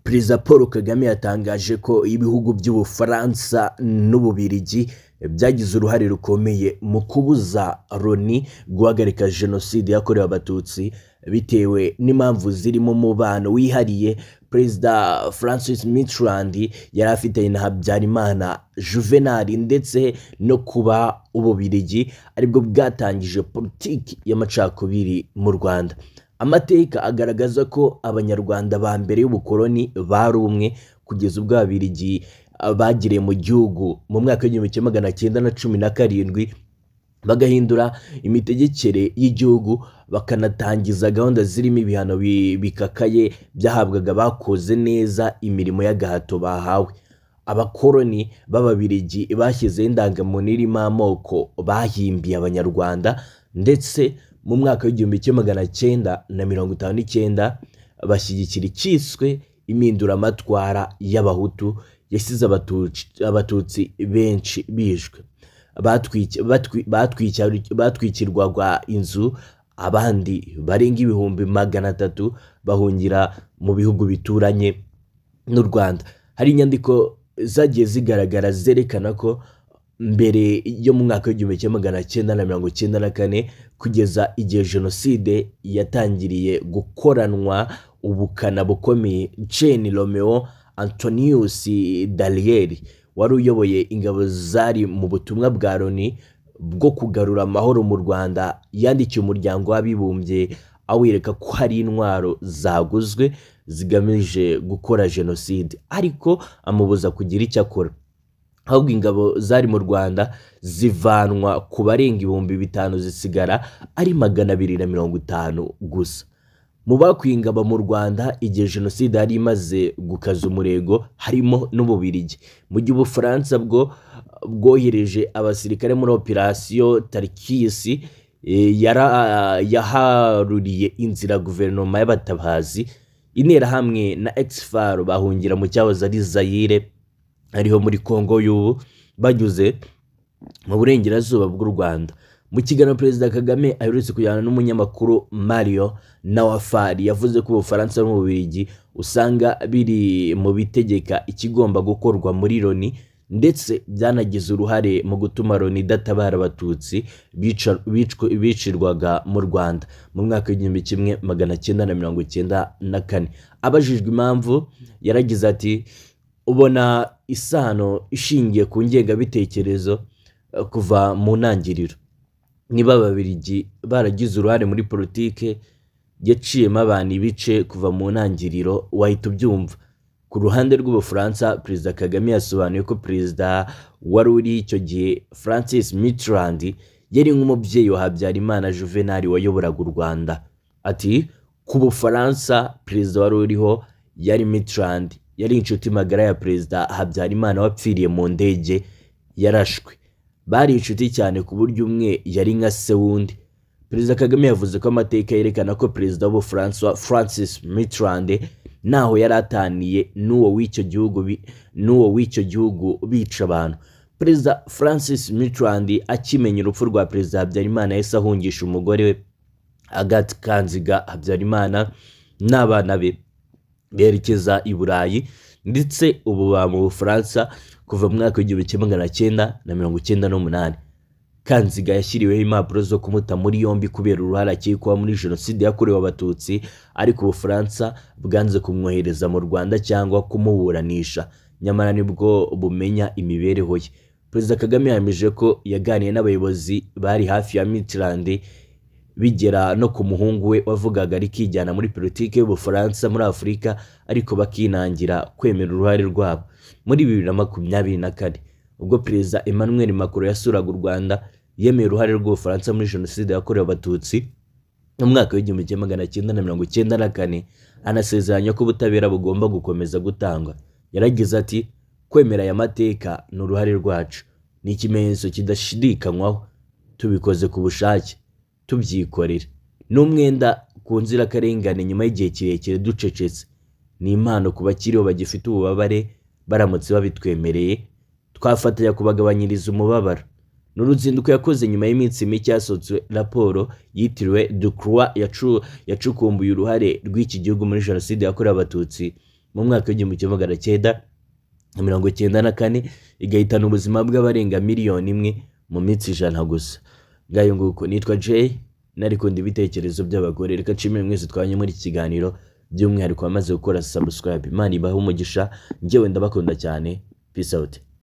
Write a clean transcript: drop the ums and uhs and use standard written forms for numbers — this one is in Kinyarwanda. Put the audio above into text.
Perezida Paul Kagame yatangaje ko ibihugu by'Ubufaransa n'Ububiligi byagize uruhare rukomeye mu kubuza Loni guhagarika jenoside yakorewe Abatutsi bitewe n'impamvu zirimo umubano wihariye Perezida Francois Mitterrand yari afitanye na Habyarimana Juvenal ndetse no kuba Ububiligi aribwo bwatangije politiki y'amacakubiri mu Rwanda. Amateka agaragaza ko abanyarwanda ba mbere y'ubukoloni bari umwe kugeza ubwo Ababiligi bagiriye mu gihugu mu mwaka w'1917 bagahindura imitegekere y'igihugu bakanatangiza gahunda zirimo ibihano bikakaye byahabwaga bakoze neza imirimo y'agahato bahawe. Abakoloni b'Ababiligi bashyizeho indangamuntu irimo amoko bahimbiye abanyarwanda ndetse mu mwaka w'1959 bashyigikira icyiswe impinduramatwara y'Abahutu yasize Abatutsi benshi bishwe, batwikirwaga inzu, abandi barenga 300,000 bahungira mu bihugu bituranye n'u Rwanda. Hari inyandiko zagiye zigaragara zerekana ko mbere yo mu mwaka w'1994 kugeza igihe jenoside yatangiriye gukoranwa ubukana bukomeye, Gen Romeo Antonius Dallaire wari uyoboye ingabo zari mu butumwa bwa Loni bwo kugarura amahoro mu Rwanda yandikiye umuryango w'abibumbye awereka ko hari intwaro zaguzwe zigamije gukora jenoside, ariko amubuza kugira icyo akora. Ahubwo ingabo zari mu Rwanda zivanwa ku barenga 5,000 zisigara ari 250 gusa. Mu bakwiye ingabo mu Rwanda igihe jenoside yari imaze gukaza umurego harimo n'Ububiligi. Mu gihe Ubufaransa bwo bwohereje abasirikare muri operasiyo Tarkis yaharuriye inzira guverinoma y'abatabazi, interahamwe na Exfar bahungira mu cyahoze ari Zaire ariho muri Kongo y'ubu banyuze mu burengerazuba bw'u Rwanda. Mu kiganiro Perezida Kagame aherutse kujyana n'umunyamakuru Mario Nawafari yavuze ko Ubufaransa n'Ububiligi usanga biri mu bitegeka ikigomba gukorwa muri Loni ndetse byanagize uruhare mu gutuma Loni idatabara Abatutsi bicirwaga mu Rwanda mu mwaka w'1994. Abajijwe impamvu yaragize ati ubona isano ishingiye ku ngengabitekerezo kuva mu ntangiriro. Niba Ababiligi baragize uruhare muri politike yaciyemo abantu ibice kuva mu ntangiriro wahita ubyumva. Ku ruhande rw'Ubufaransa, Perezida Kagame yasobanuye ko Perezida wari uri icyo gihe Francois Mitterrand yari nk'umubyeyi wa Habyarimana Juvenal wayoboraga u Rwanda. Ati ku Bufaransa Perezida wari uriho yari Mitterrand, yari inshuti magara ya Perezida Habyarimana wapfiriye mu ndege yarashwe. Bari inshuti cyane ku buryo umwe yari nka se wundi. Perezida Kagame yavuze ko amateka yerekana ko Perezida w'Ubufaransa Francois Mitterrand naho yari ataniye n'uwo w'icyo gihugu bica abantu. Perezida Francois Mitterrand akimenya urupfu rwa Perezida Habyarimana yahise ahungisha umugore we Agathe Kanziga Habyarimana n'abana be berekeza i Burayi ndetse ubu ba mu Bufaransa kuva mu mwaka w'1998. Kanziga yashyiriweho impapuro zo kumuta muri yombi kubera uruhare akekwaho muri jenoside yakorewe Abatutsi, ariko Ubufaransa bwanze kumwohereza mu Rwanda cyangwa kumuburanisha, nyamara nibwo bumenya imibereho ye. Perezida Kagame yahamije ko yaganiye n'abayobozi bari hafi ya Mitterrand bigera no ku muhungu we wavugaga ari kijyana muri politiki y'Ubufaransa muri Afurika, ariko bakinangira kwemera uruhare rwabo. Muri 2024 ubwo Perezida Emmanuel Macron yasuraga u Rwanda yemeye uruhare rw'Ubufaransa muri jenoside yakorewe Abatutsi mu mwaka w'1994 anasezeranya ko ubutabera bugomba gukomeza gutangwa. Yaragize ati kwemera aya mateka ni uruhare rwacu, ni ikimenyetso kidashidikanywaho, tubikoze ku bushake, tubyikorera, n'umwenda ku nzirakarengane nyuma y'igihe kirekire ducecetse, ni impano ku bakiriho bagifite ububabare baramutse babitwemereye twafatanya kubagabanyiriza umubabaro. N'uruzinduko yakoze nyuma y'iminsi mike yasohotse raporo yitiriwe Ducroix yacukumbuye uruhare rw'iki gihugu muri jenoside yakorewe Abatutsi mu mwaka w'1994 igahitana ubuzima bw'abarenga miliyoni imwe mu minsi 100 gusa. Ngayo nguko nitwa Jay narikunda ibitekerezo by'abagore. Reka nshimire mwese twanye muri iki kiganiro, by'umwihariko wamaze gukora subscribe. Imana ibahe umugisha, njyewe ndabakunda cyane. Peace out.